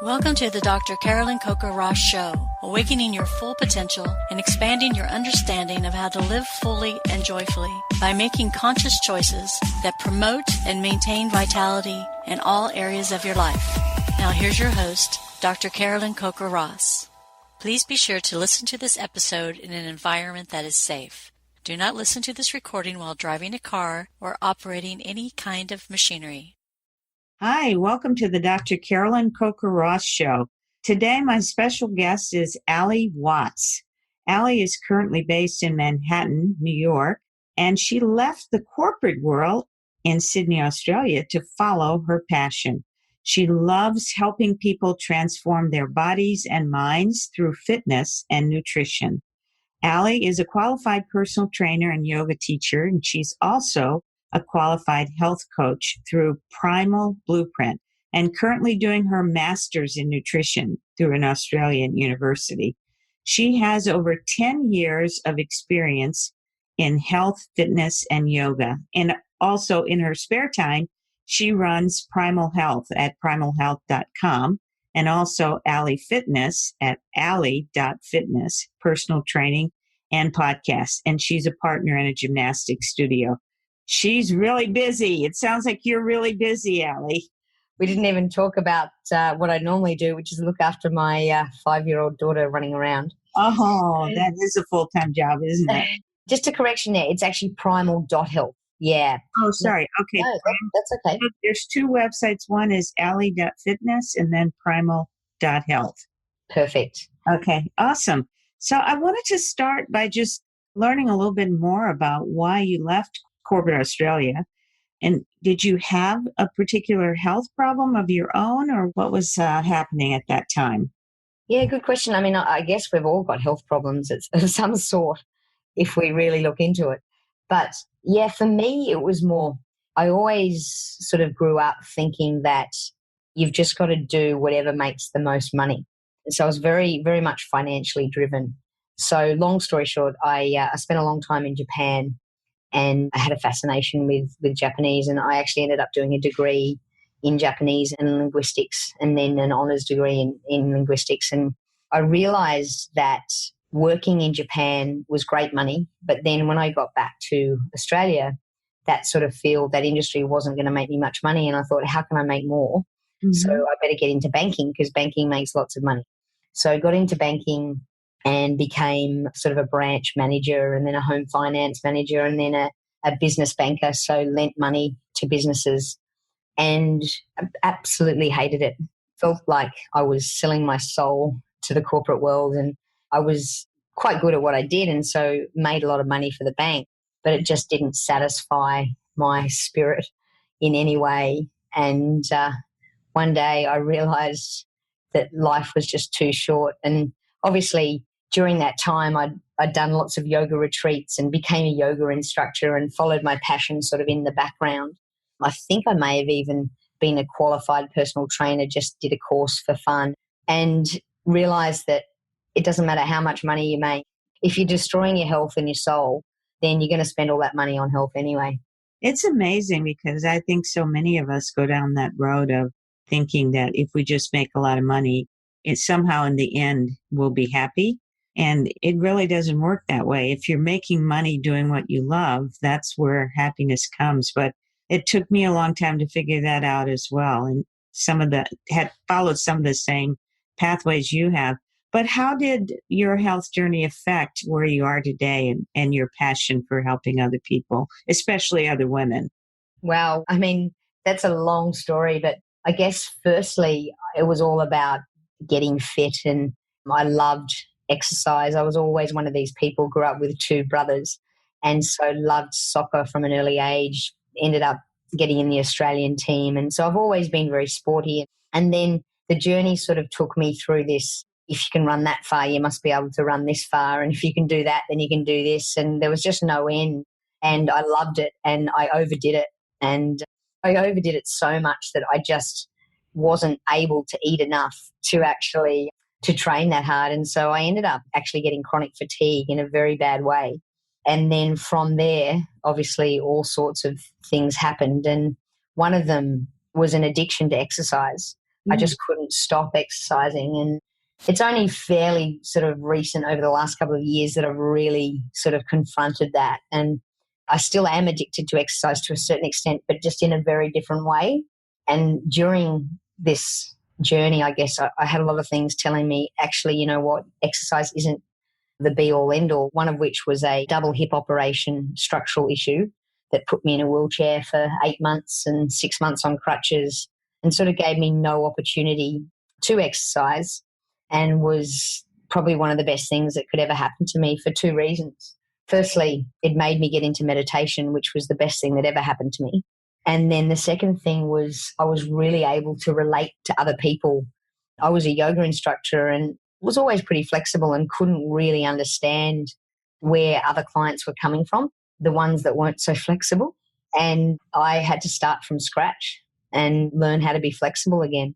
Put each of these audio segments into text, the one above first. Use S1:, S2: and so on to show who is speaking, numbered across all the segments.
S1: Welcome to the Dr. Carolyn Coker-Ross Show, awakening your full potential and expanding your understanding of how to live fully and joyfully by making conscious choices that promote and maintain vitality in all areas of your life. Now here's your host, Dr. Carolyn Coker-Ross. Please be sure to listen to this episode in an environment that is safe. Do not listen to this recording while driving a car or operating any kind of machinery.
S2: Hi, welcome to the Dr. Carolyn Coker-Ross Show. Today, my special guest is Allie Watts. Allie is currently based in Manhattan, New York, and she left the corporate world in Sydney, Australia to follow her passion. She loves helping people transform their bodies and minds through fitness and nutrition. Allie is a qualified personal trainer and yoga teacher, and she's also a qualified health coach through Primal Blueprint and currently doing her master's in nutrition through an Australian university. She has over 10 years of experience in health, fitness, and yoga. And also in her spare time, she runs Primal Health at primalhealth.com and also Allie Fitness at allie.fitness, personal training and podcast. And she's a partner in a gymnastics studio. She's really busy. It sounds like you're really busy, Allie.
S3: We didn't even talk about what I normally do, which is look after my 5-year-old daughter running around.
S2: Oh, that is a full-time job, isn't it?
S3: Just a correction there. It's actually primal.health. Yeah.
S2: Oh, sorry. Okay.
S3: No, that's okay.
S2: There's two websites. One is allie.fitness and then primal.health.
S3: Perfect.
S2: Okay. Awesome. So I wanted to start by just learning a little bit more about why you left corporate Australia. And did you have a particular health problem of your own, or what was happening at that time?
S3: Yeah, good question. I mean, I guess we've all got health problems of some sort if we really look into it. But yeah, for me, it was more, I always sort of grew up thinking that you've just got to do whatever makes the most money. And so I was very, very much financially driven. So long story short, I spent a long time in Japan. And I had a fascination with Japanese, and I actually ended up doing a degree in Japanese and linguistics and then an honours degree in linguistics. And I realised that working in Japan was great money, but then when I got back to Australia, that sort of field, that industry wasn't going to make me much money. And I thought, how can I make more? Mm-hmm. So I better get into banking because banking makes lots of money. So I got into banking and became sort of a branch manager and then a home finance manager and then a business banker, so lent money to businesses, and absolutely hated it. Felt like I was selling my soul to the corporate world, and I was quite good at what I did and so made a lot of money for the bank, but it just didn't satisfy my spirit in any way. And one day I realised that life was just too short, and obviously during that time, I'd done lots of yoga retreats and became a yoga instructor and followed my passion sort of in the background. I think I may have even been a qualified personal trainer, just did a course for fun, and realised that it doesn't matter how much money you make. If you're destroying your health and your soul, then you're going to spend all that money on health anyway.
S2: It's amazing because I think so many of us go down that road of thinking that if we just make a lot of money, it somehow in the end we'll be happy. And it really doesn't work that way. If you're making money doing what you love, that's where happiness comes. But it took me a long time to figure that out as well. And had followed some of the same pathways you have. But how did your health journey affect where you are today and your passion for helping other people, especially other women?
S3: Well, I mean, that's a long story, but I guess firstly, it was all about getting fit, and I loved exercise. I was always one of these people, grew up with 2 brothers, and so loved soccer from an early age, ended up getting in the Australian team. And so I've always been very sporty. And then the journey sort of took me through this. If you can run that far, you must be able to run this far. And if you can do that, then you can do this. And there was just no end. And I loved it and I overdid it. And I overdid it so much that I just wasn't able to eat enough to train that hard. And so I ended up actually getting chronic fatigue in a very bad way. And then from there, obviously all sorts of things happened. And one of them was an addiction to exercise. I just couldn't stop exercising. And it's only fairly sort of recent over the last couple of years that I've really sort of confronted that. And I still am addicted to exercise to a certain extent, but just in a very different way. And during this journey, I guess I had a lot of things telling me, actually, you know what, exercise isn't the be-all, end-all, one of which was a double hip operation structural issue that put me in a wheelchair for 8 months and 6 months on crutches and sort of gave me no opportunity to exercise, and was probably one of the best things that could ever happen to me for 2 reasons. Firstly, it made me get into meditation, which was the best thing that ever happened to me. And then the second thing was I was really able to relate to other people. I was a yoga instructor and was always pretty flexible and couldn't really understand where other clients were coming from, the ones that weren't so flexible. And I had to start from scratch and learn how to be flexible again.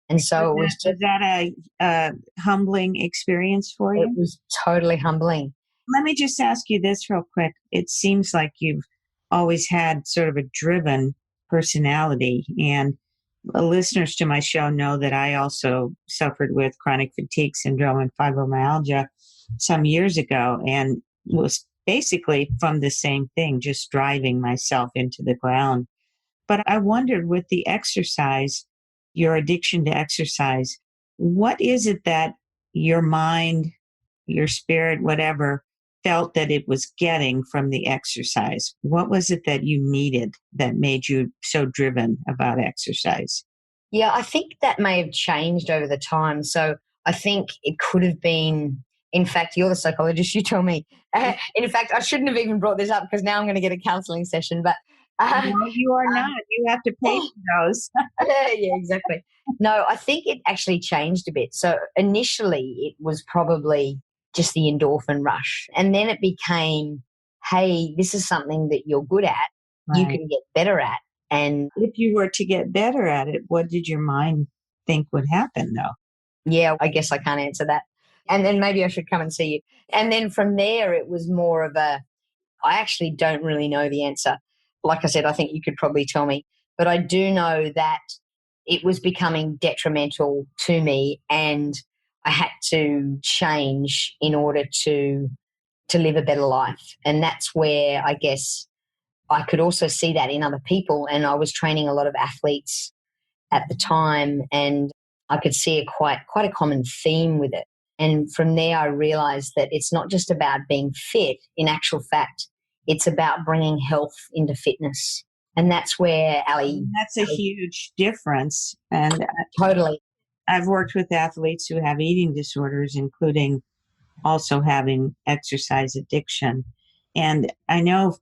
S3: And so
S2: was that a humbling experience for you?
S3: It was totally humbling.
S2: Let me just ask you this real quick. It seems like you've always had sort of a driven personality, and listeners to my show know that I also suffered with chronic fatigue syndrome and fibromyalgia some years ago, and was basically from the same thing, just driving myself into the ground. But I wondered, with the exercise, your addiction to exercise, what is it that your mind, your spirit, whatever, felt that it was getting from the exercise? What was it that you needed that made you so driven about exercise?
S3: Yeah, I think that may have changed over the time. So I think it could have been, in fact, you're the psychologist, you tell me. In fact, I shouldn't have even brought this up because now I'm going to get a counseling session. But
S2: no, you are not. You have to pay for those.
S3: Yeah, exactly. No, I think it actually changed a bit. So initially it was probably just the endorphin rush. And then it became, hey, this is something that you're good at, you can get better at. And
S2: if you were to get better at it, what did your mind think would happen, though?
S3: Yeah, I guess I can't answer that. And then maybe I should come and see you. And then from there, it was more of a, I actually don't really know the answer. Like I said, I think you could probably tell me. But I do know that it was becoming detrimental to me, and I had to change in order to live a better life. And that's where I guess I could also see that in other people. And I was training a lot of athletes at the time, and I could see quite a common theme with it. And from there, I realized that it's not just about being fit. In actual fact, it's about bringing health into fitness. And that's where
S2: That's a huge difference. And
S3: totally.
S2: I've worked with athletes who have eating disorders, including also having exercise addiction. And I know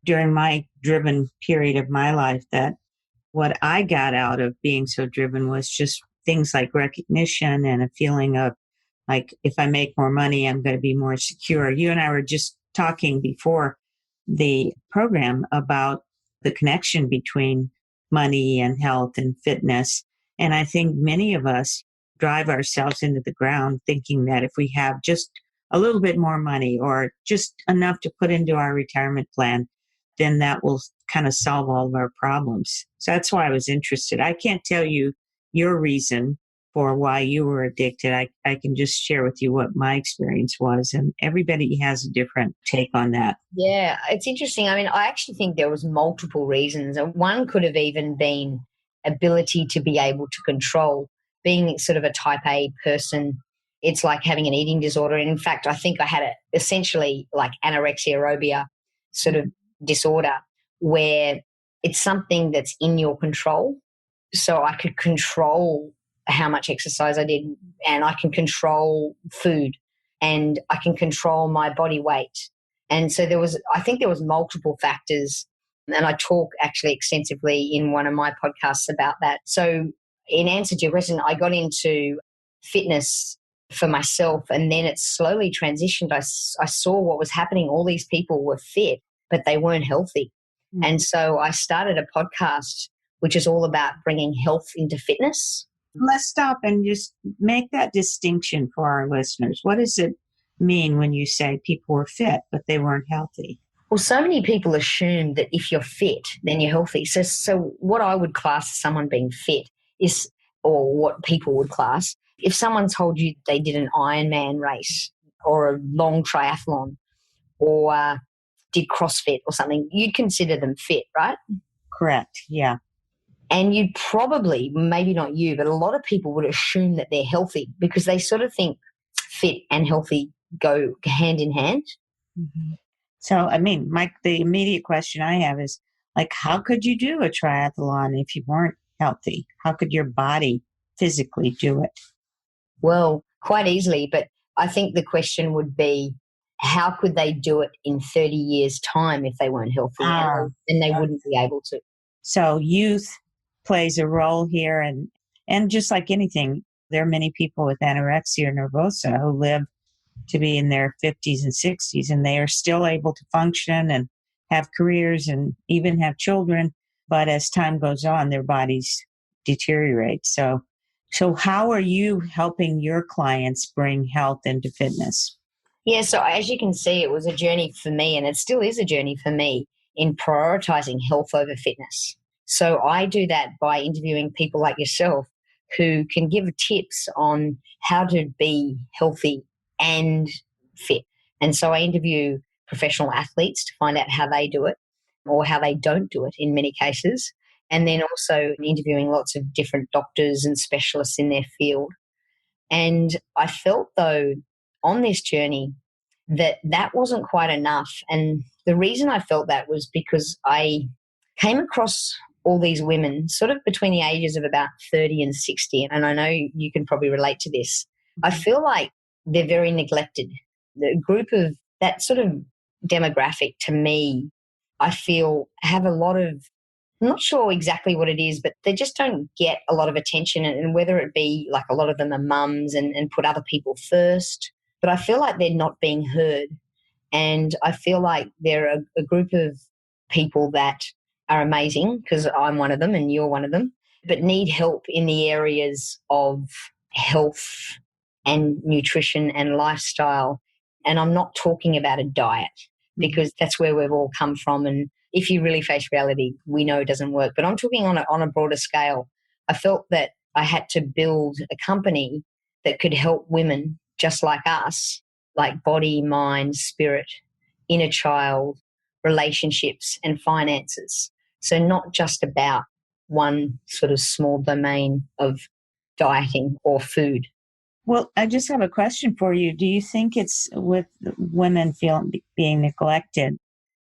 S2: during my driven period of my life that what I got out of being so driven was just things like recognition and a feeling of, like, if I make more money, I'm going to be more secure. You and I were just talking before the program about the connection between money and health and fitness. And I think many of us drive ourselves into the ground thinking that if we have just a little bit more money or just enough to put into our retirement plan, then that will kind of solve all of our problems. So that's why I was interested. I can't tell you your reason for why you were addicted. I can just share with you what my experience was, and everybody has a different take on that.
S3: Yeah, it's interesting. I mean, I actually think there was multiple reasons. One could have even been ability to be able to control. Being sort of a type A person, it's like having an eating disorder. And in fact, I think I had essentially like anorexia aerobica sort of disorder, where it's something that's in your control. So I could control how much exercise I did, and I can control food, and I can control my body weight. And so I think there was multiple factors, and I talk actually extensively in one of my podcasts about that. So in answer to your question, I got into fitness for myself, and then it slowly transitioned. I saw what was happening. All these people were fit, but they weren't healthy. Mm. And so I started a podcast which is all about bringing health into fitness.
S2: Let's stop and just make that distinction for our listeners. What does it mean when you say people were fit, but they weren't healthy?
S3: Well, so many people assume that if you're fit, then you're healthy. So what I would class as someone being fit is or what people would class. If someone told you they did an Ironman race or a long triathlon or did CrossFit or something, you'd consider them fit, right?
S2: Correct. Yeah.
S3: And you'd probably, maybe not you, but a lot of people would assume that they're healthy because they sort of think fit and healthy go hand in hand.
S2: Mm-hmm. So, I mean, Mike, the immediate question I have is like, how could you do a triathlon if you weren't healthy? How could your body physically do it?
S3: Well, quite easily, but I think the question would be, how could they do it in 30 years' time if they weren't healthy? And they wouldn't be able to.
S2: So youth plays a role here. And just like anything, there are many people with anorexia nervosa who live to be in their 50s and 60s, and they are still able to function and have careers and even have children. But as time goes on, their bodies deteriorate. So how are you helping your clients bring health into fitness?
S3: Yeah, so as you can see, it was a journey for me, and it still is a journey for me in prioritizing health over fitness. So I do that by interviewing people like yourself who can give tips on how to be healthy and fit. And so I interview professional athletes to find out how they do it or how they don't do it in many cases. And then also interviewing lots of different doctors and specialists in their field. And I felt, though, on this journey that wasn't quite enough. And the reason I felt that was because I came across all these women sort of between the ages of about 30 and 60. And I know you can probably relate to this. I feel like they're very neglected. The group of that sort of demographic, to me, I feel have a lot of, I'm not sure exactly what it is, but they just don't get a lot of attention. And whether it be like a lot of them are mums and put other people first, but I feel like they're not being heard. And I feel like they're a group of people that are amazing, because I'm one of them and you're one of them, but need help in the areas of health and nutrition and lifestyle. And I'm not talking about a diet, because that's where we've all come from. And if you really face reality, we know it doesn't work. But I'm talking on a broader scale. I felt that I had to build a company that could help women just like us, like body, mind, spirit, inner child, relationships, and finances. So not just about one sort of small domain of dieting or food.
S2: Well, I just have a question for you. Do you think it's with women being neglected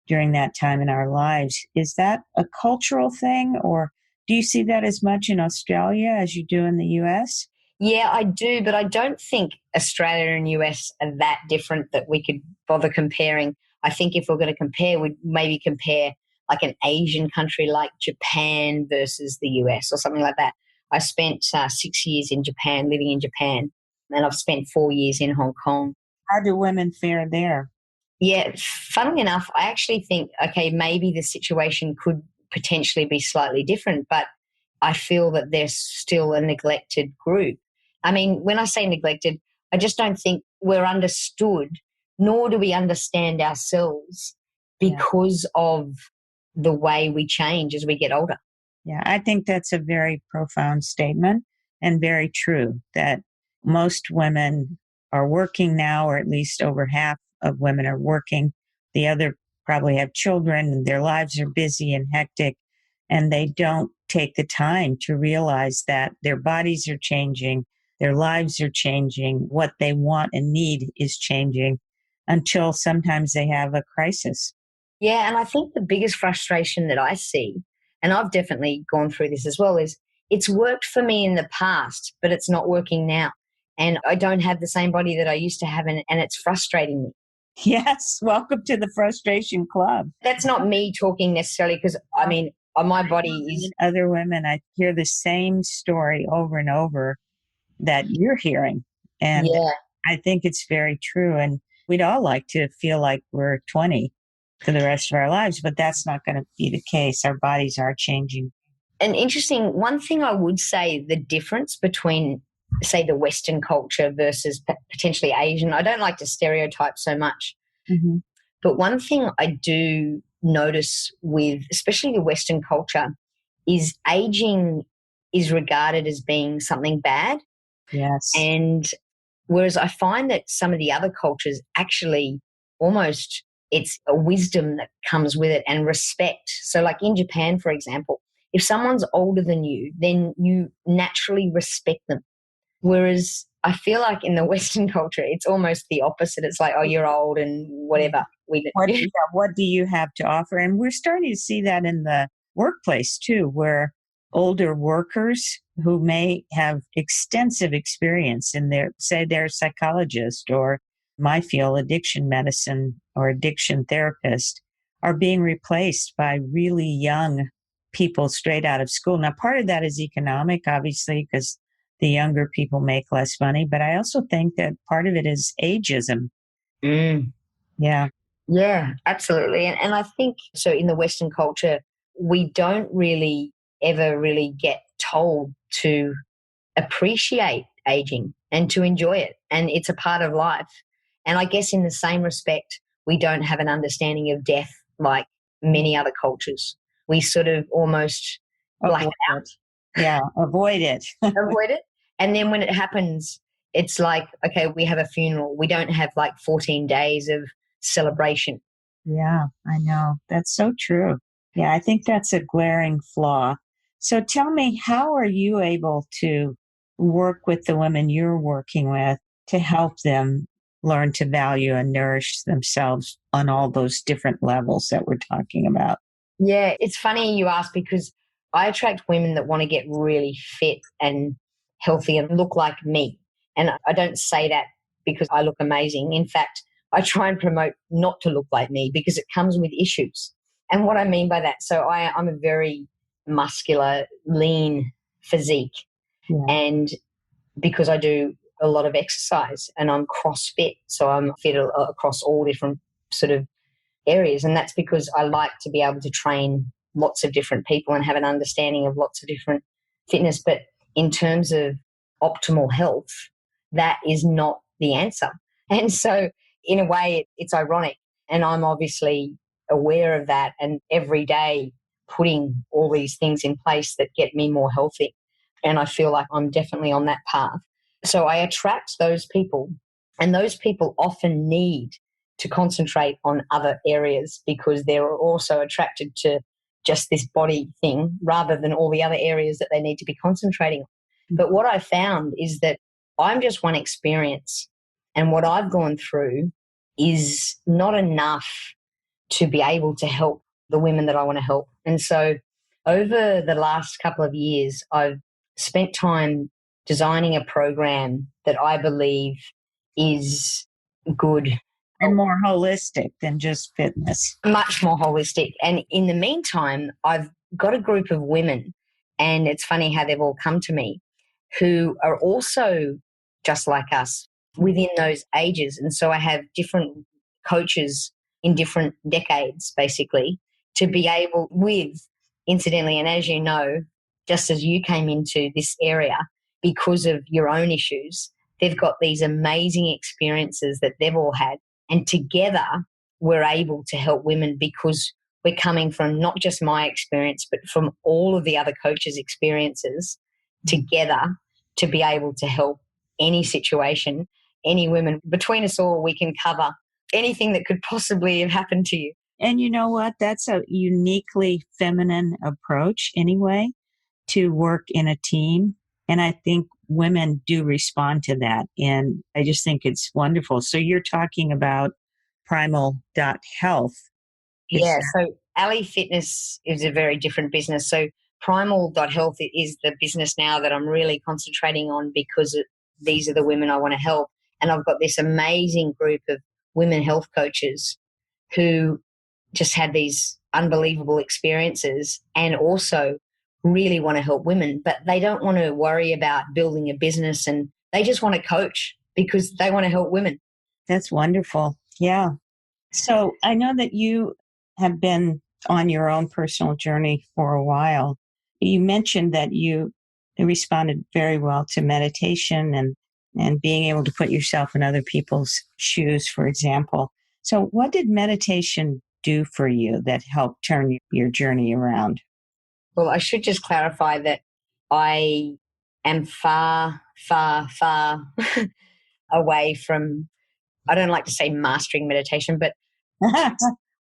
S2: during that time in our lives? Is that a cultural thing, or do you see that as much in Australia as you do in the US?
S3: Yeah, I do, but I don't think Australia and US are that different that we could bother comparing. I think if we're going to compare, we'd maybe compare like an Asian country like Japan versus the US or something like that. I spent 6 years in Japan, living in Japan, and I've spent 4 years in Hong Kong.
S2: How do women fare there?
S3: Yeah, funnily enough, I actually think, okay, maybe the situation could potentially be slightly different, but I feel that they're still a neglected group. I mean, when I say neglected, I just don't think we're understood, nor do we understand ourselves because of the way we change as we get older.
S2: Yeah, I think that's a very profound statement and very true that most women are working now, or at least over half of women are working. The other probably have children and their lives are busy and hectic, and they don't take the time to realize that their bodies are changing, their lives are changing, what they want and need is changing until sometimes they have a crisis.
S3: Yeah, and I think the biggest frustration that I see, and I've definitely gone through this as well, is it's worked for me in the past, but it's not working now. And I don't have the same body that I used to have, and it's frustrating me.
S2: Yes, welcome to the frustration club.
S3: That's not me talking necessarily, because, I mean, my body is...
S2: Other women, I hear the same story over and over that you're hearing. And
S3: yeah.
S2: I think it's very true. And we'd all like to feel like we're 20 for the rest of our lives, but that's not going to be the case. Our bodies are changing.
S3: An interesting one thing I would say, the difference between, say, the Western culture versus potentially Asian, I don't like to stereotype so much.
S2: Mm-hmm.
S3: But one thing I do notice with especially the Western culture is aging is regarded as being something bad.
S2: Yes.
S3: And whereas I find that some of the other cultures actually almost it's a wisdom that comes with it and respect. So like in Japan, for example, if someone's older than you, then you naturally respect them. Whereas I feel like in the Western culture, it's almost the opposite. It's like, oh, you're old and whatever.
S2: What do you have to offer? And we're starting to see that in the workplace too, where older workers who may have extensive experience in say they're a psychologist or my field, addiction medicine or addiction therapist, are being replaced by really young people straight out of school. Now, part of that is economic, obviously, because the younger people make less money, but I also think that part of it is ageism.
S3: Mm.
S2: Yeah.
S3: Yeah, absolutely. And I think so in the Western culture, we don't really ever really get told to appreciate aging and to enjoy it. And it's a part of life. And I guess in the same respect, we don't have an understanding of death like many other cultures. We sort of almost black it out.
S2: Yeah, avoid it.
S3: Avoid it. And then when it happens, it's like, okay, we have a funeral. We don't have like 14 days of celebration.
S2: Yeah, I know. That's so true. Yeah, I think that's a glaring flaw. So tell me, how are you able to work with the women you're working with to help them learn to value and nourish themselves on all those different levels that we're talking about?
S3: Yeah, it's funny you ask because I attract women that want to get really fit and healthy and look like me. And I don't say that because I look amazing. In fact, I try and promote not to look like me because it comes with issues. And what I mean by that, so I'm a very muscular, lean physique.
S2: Yeah.
S3: And because I do a lot of exercise and I'm CrossFit, so I'm fit across all different sort of areas. And that's because I like to be able to train lots of different people and have an understanding of lots of different fitness. But in terms of optimal health, that is not the answer. And so in a way, it's ironic. And I'm obviously aware of that and every day putting all these things in place that get me more healthy. And I feel like I'm definitely on that path. So I attract those people, and those people often need to concentrate on other areas because they're also attracted to just this body thing rather than all the other areas that they need to be concentrating on. But what I found is that I'm just one experience, and what I've gone through is not enough to be able to help the women that I want to help. And so over the last couple of years, I've spent time designing a program that I believe is good
S2: and more holistic than just fitness.
S3: Much more holistic. And in the meantime, I've got a group of women, and it's funny how they've all come to me, who are also just like us within those ages. And so I have different coaches in different decades, basically, to be able with, incidentally, and as you know, just as you came into this area because of your own issues, they've got these amazing experiences that they've all had. And together, we're able to help women because we're coming from not just my experience, but from all of the other coaches' experiences together to be able to help any situation, any women. Between us all, we can cover anything that could possibly have happened to you.
S2: And you know what? That's a uniquely feminine approach anyway, to work in a team. And I think women do respond to that. And I just think it's wonderful. So you're talking about Primal.Health.
S3: Yeah, so Ali Fitness is a very different business. So Primal.Health is the business now that I'm really concentrating on because these are the women I want to help. And I've got this amazing group of women health coaches who just had these unbelievable experiences and also really want to help women, but they don't want to worry about building a business, and they just want to coach because they want to help women.
S2: That's wonderful. Yeah. So I know that you have been on your own personal journey for a while. You mentioned that you responded very well to meditation and being able to put yourself in other people's shoes, for example. So what did meditation do for you that helped turn your journey around?
S3: Well, I should just clarify that I am far, far, far away from, I don't like to say mastering meditation, but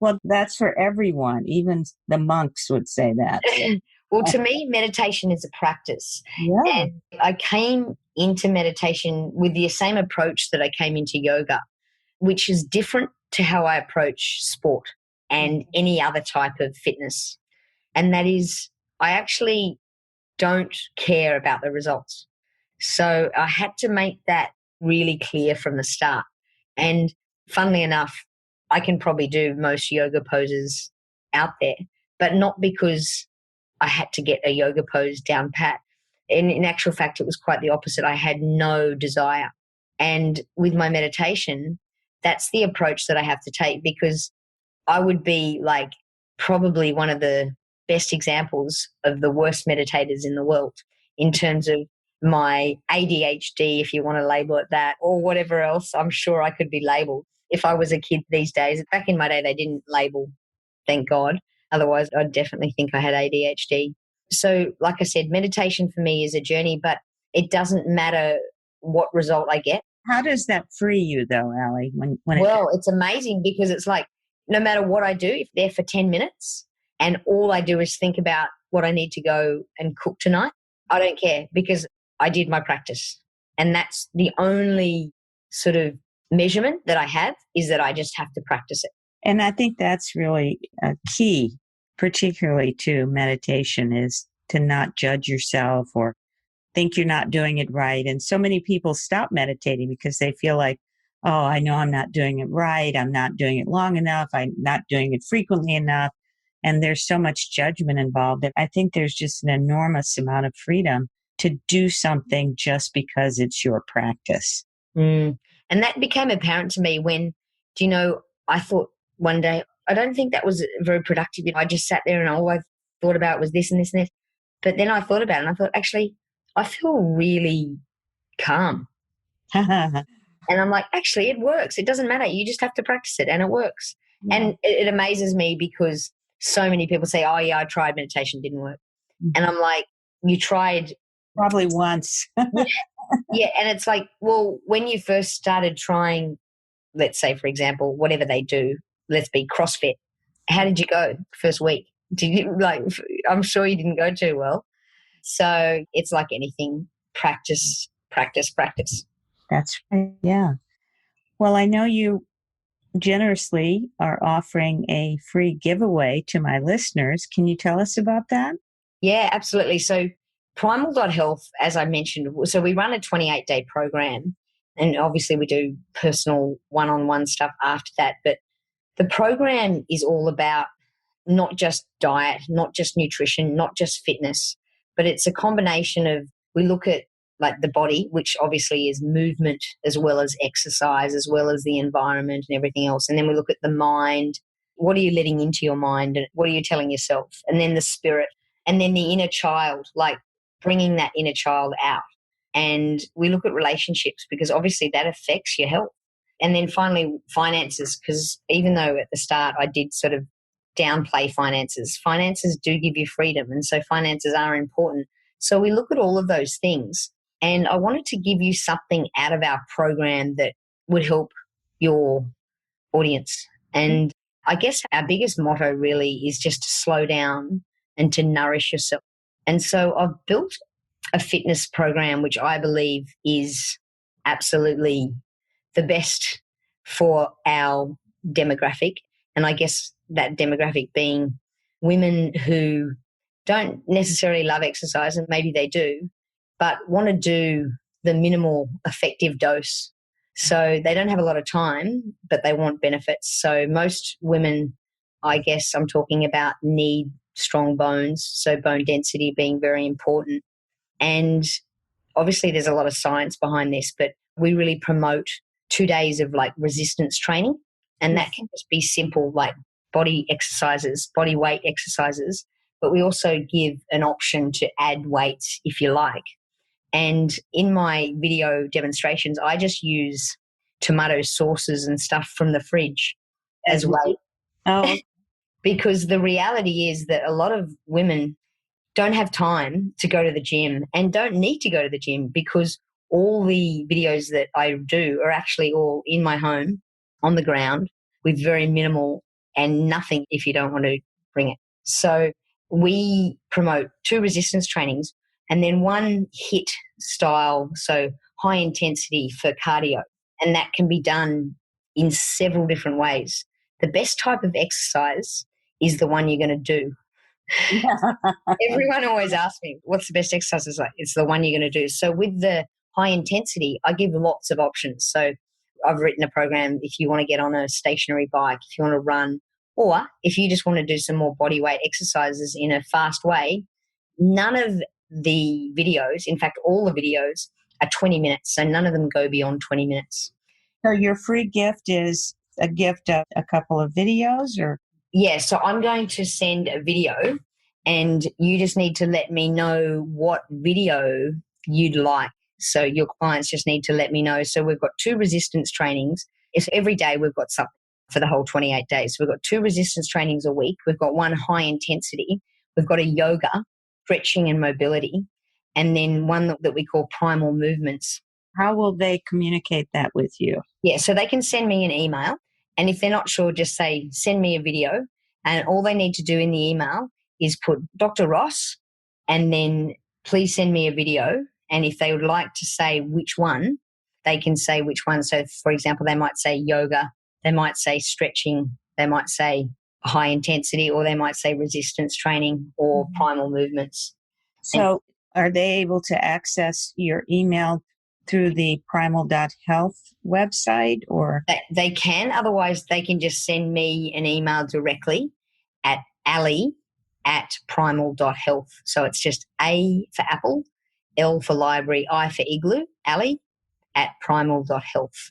S2: Well, that's for everyone. Even the monks would say that.
S3: well, to me, meditation is a practice.
S2: Yeah.
S3: And I came into meditation with the same approach that I came into yoga, which is different to how I approach sport and any other type of fitness. And that is, I actually don't care about the results. So I had to make that really clear from the start. And funnily enough, I can probably do most yoga poses out there, but not because I had to get a yoga pose down pat. In actual fact, it was quite the opposite. I had no desire. And with my meditation, that's the approach that I have to take, because I would be like probably one of the best examples of the worst meditators in the world in terms of my ADHD, if you want to label it that, or whatever else I'm sure I could be labeled if I was a kid these days. Back in my day, they didn't label, thank God. Otherwise, I'd definitely think I had ADHD. So, like I said, meditation for me is a journey, but it doesn't matter what result I get.
S2: How does that free you, though, Allie?
S3: Well, it's amazing, because it's like no matter what I do, if they're for 10 minutes and all I do is think about what I need to go and cook tonight, I don't care, because I did my practice. And that's the only sort of measurement that I have, is that I just have to practice it.
S2: And I think that's really a key, particularly to meditation, is to not judge yourself or think you're not doing it right. And so many people stop meditating because they feel like, oh, I know I'm not doing it right. I'm not doing it long enough. I'm not doing it frequently enough. And there's so much judgment involved that I think there's just an enormous amount of freedom to do something just because it's your practice.
S3: And that became apparent to me when, I thought one day, I don't think that was very productive. I just sat there and all I thought about was this and this and this. But then I thought about it and I thought, actually, I feel really calm. And I'm like, actually, it works. It doesn't matter. You just have to practice it and it works. Yeah. And it amazes me because so many people say, oh, yeah, I tried meditation, didn't work. Mm-hmm. And I'm like, you tried?
S2: Probably once.
S3: Yeah. And it's like, well, when you first started trying, let's say, for example, whatever they do, let's be CrossFit, how did you go first week? Did you I'm sure you didn't go too well. So it's like anything, practice, practice, practice.
S2: That's right. Yeah. Well, I know you generously are offering a free giveaway to my listeners. Can you tell us about that?
S3: Yeah, absolutely. So Primal Health, as I mentioned, so we run a 28-day program, and obviously we do personal one-on-one stuff after that. But the program is all about not just diet, not just nutrition, not just fitness, but it's a combination of, we look at like the body, which obviously is movement as well as exercise, as well as the environment and everything else. And then we look at the mind. What are you letting into your mind? And what are you telling yourself? And then the spirit. And then the inner child, like bringing that inner child out. And we look at relationships, because obviously that affects your health. And then finally, finances, because even though at the start I did sort of downplay finances, finances do give you freedom. And so finances are important. So we look at all of those things. And I wanted to give you something out of our program that would help your audience. And I guess our biggest motto really is just to slow down and to nourish yourself. And so I've built a fitness program which I believe is absolutely the best for our demographic. And I guess that demographic being women who don't necessarily love exercise, and maybe they do, but want to do the minimal effective dose. So they don't have a lot of time, but they want benefits. So most women, I guess I'm talking about, need strong bones, so bone density being very important. And obviously there's a lot of science behind this, but we really promote 2 days of like resistance training. And that can just be simple, like body exercises, body weight exercises. But we also give an option to add weights if you like. And in my video demonstrations, I just use tomato sauces and stuff from the fridge as weight.
S2: Oh.
S3: Because the reality is that a lot of women don't have time to go to the gym and don't need to go to the gym, because all the videos that I do are actually all in my home on the ground with very minimal and nothing if you don't want to bring it. So we promote 2 resistance trainings and then 1 HIIT style, so high intensity for cardio. And that can be done in several different ways. The best type of exercise is the one you're going to do. Everyone always asks me, what's the best exercise? It's the one you're going to do. So with the high intensity, I give lots of options. So I've written a program if you want to get on a stationary bike, if you want to run, or if you just want to do some more body weight exercises in a fast way. None of the videos, in fact, all the videos are 20 minutes. So none of them go beyond 20 minutes.
S2: So your free gift is a gift of a couple of videos, or?
S3: Yeah, so I'm going to send a video and you just need to let me know what video you'd like. So your clients just need to let me know. So we've got 2 resistance trainings. It's every day we've got something for the whole 28 days. So we've got 2 resistance trainings a week. We've got 1 high intensity. We've got a yoga, stretching and mobility, and then 1 that we call primal movements.
S2: How will they communicate that with you?
S3: Yeah, so they can send me an email. And if they're not sure, just say, send me a video. And all they need to do in the email is put Dr. Ross and then please send me a video. And if they would like to say which one, they can say which one. So, for example, they might say yoga, they might say stretching, they might say high intensity, or they might say resistance training or primal movements.
S2: So are they able to access your email through the primal.health website, or?
S3: They can. Otherwise, they can just send me an email directly at ali@primal.health. So it's just A for Apple, L for library, I for igloo, ali@primal.health.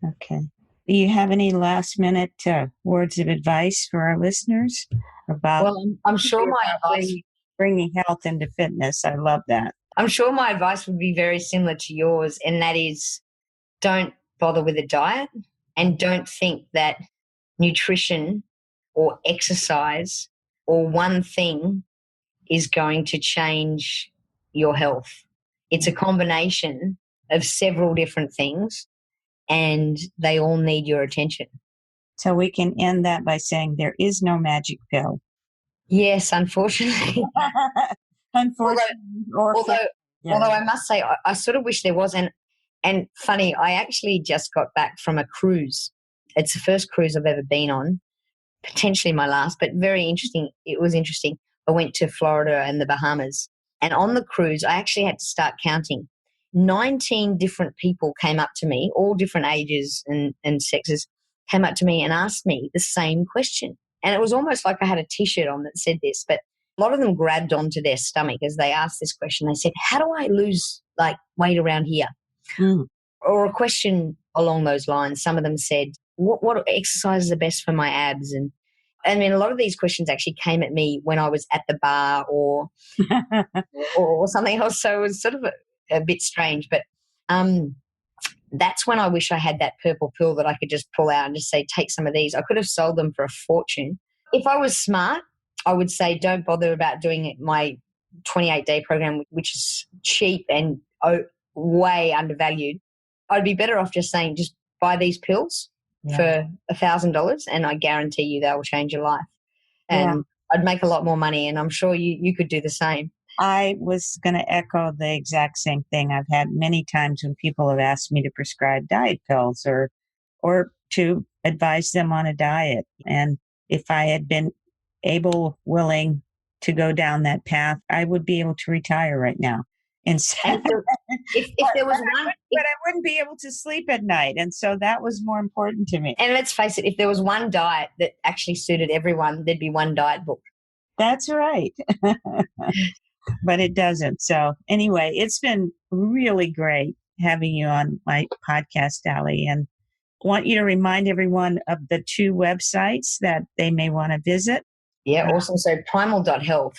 S2: Okay. Do you have any last minute words of advice for our listeners about?
S3: Well, I'm sure my advice,
S2: bringing health into fitness. I love that.
S3: I'm sure my advice would be very similar to yours, and that is don't bother with a diet and don't think that nutrition or exercise or one thing is going to change your health. It's a combination of several different things and they all need your attention.
S2: So we can end that by saying there is no magic pill.
S3: Yes, unfortunately.
S2: Unfortunately.
S3: Although I must say, I sort of wish there was. And funny, I actually just got back from a cruise. It's the first cruise I've ever been on, potentially my last, but very interesting. It was interesting. I went to Florida and the Bahamas. And on the cruise, I actually had to start counting. 19 different people came up to me, all different ages and sexes, came up to me and asked me the same question. And it was almost like I had a T-shirt on that said this, but a lot of them grabbed onto their stomach as they asked this question. They said, how do I lose weight around here?
S2: Mm.
S3: Or a question along those lines. Some of them said, what exercises are best for my abs? And I mean, a lot of these questions actually came at me when I was at the bar or something else. So it was sort of a bit strange. But that's when I wish I had that purple pill that I could just pull out and just say, take some of these. I could have sold them for a fortune. If I was smart, I would say don't bother about doing my 28-day program, which is cheap and way undervalued. I'd be better off just saying, just buy these pills for $1,000 and I guarantee you they will change your life. And I'd make a lot more money, and I'm sure you could do the same.
S2: I was going to echo the exact same thing. I've had many times when people have asked me to prescribe diet pills or to advise them on a diet. And if I had been willing to go down that path, I would be able to retire right now. And so,
S3: if there was one,
S2: but I wouldn't be able to sleep at night. And so that was more important to me.
S3: And let's face it, if there was one diet that actually suited everyone, there'd be one diet book.
S2: That's right. But it doesn't. So anyway, it's been really great having you on my podcast, Ali, and want you to remind everyone of the 2 websites that they may want to visit.
S3: Yeah, awesome. So primal.health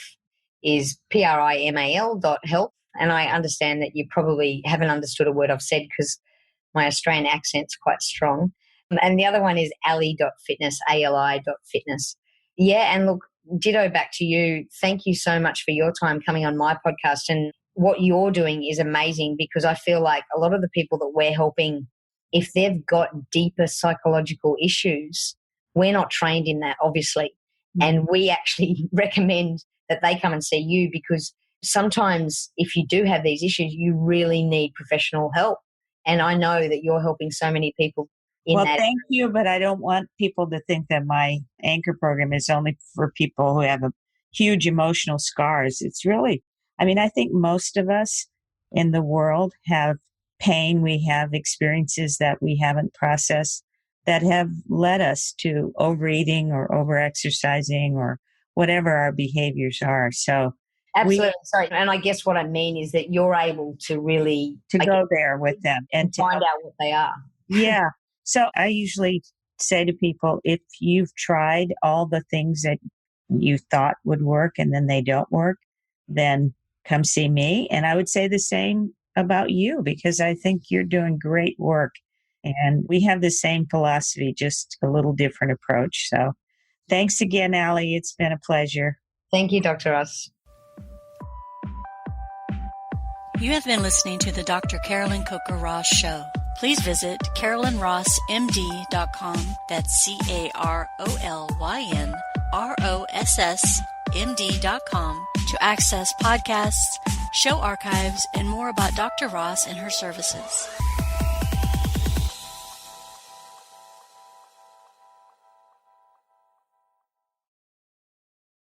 S3: is primal.health. And I understand that you probably haven't understood a word I've said because my Australian accent's quite strong. And the other one is ali.fitness, ali.fitness. Yeah, and look, ditto back to you. Thank you so much for your time coming on my podcast. And what you're doing is amazing, because I feel like a lot of the people that we're helping, if they've got deeper psychological issues, we're not trained in that, obviously. And we actually recommend that they come and see you, because sometimes if you do have these issues, you really need professional help. And I know that you're helping so many people in that.
S2: Thank you, but I don't want people to think that my anchor program is only for people who have a huge emotional scars. It's really, I think most of us in the world have pain. We have experiences that we haven't processed that have led us to overeating or overexercising or whatever our behaviors are. So
S3: absolutely. Sorry. And I guess what I mean is that you're able to really
S2: go there with them and to
S3: find out what they are.
S2: Yeah. So I usually say to people, if you've tried all the things that you thought would work and then they don't work, then come see me. And I would say the same about you, because I think you're doing great work. And we have the same philosophy, just a little different approach. So thanks again, Allie. It's been a pleasure.
S3: Thank you, Dr. Ross.
S1: You have been listening to the Dr. Carolyn Coker-Ross Show. Please visit CarolynRossMD.com. That's CarolynRossMD.com to access podcasts, show archives, and more about Dr. Ross and her services.